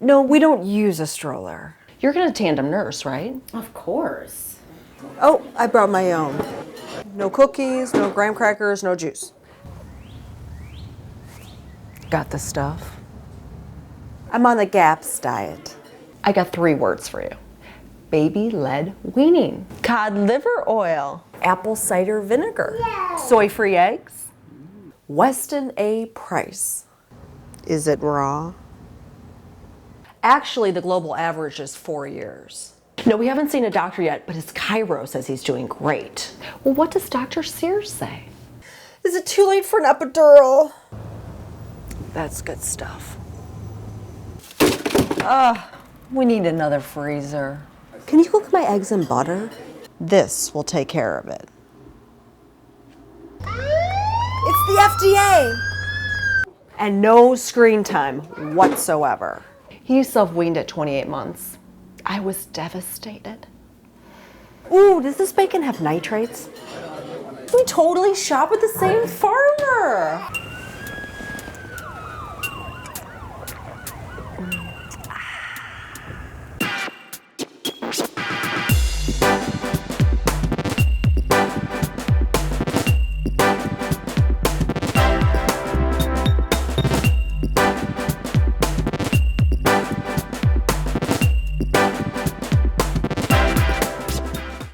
No, we don't use a stroller. You're gonna tandem nurse, right? Of course. Oh, I brought my own. No cookies, no graham crackers, no juice. Got the stuff. I'm on the GAPS diet. I got 3 words for you. Baby-led weaning. Cod liver oil. Apple cider vinegar. Soy-free eggs. Weston A. Pryce. Is it raw? Actually, the global average is 4 years. No, we haven't seen a doctor yet, but his chiro says he's doing great. Well, what does Dr. Sears say? Is it too late for an epidural? That's good stuff. We need another freezer. Can you cook my eggs in butter? This will take care of it. It's the FDA! And no screen time whatsoever. He self-weaned at 28 months. I was devastated. Ooh, does this bacon have nitrates? We totally shop at the same farmer.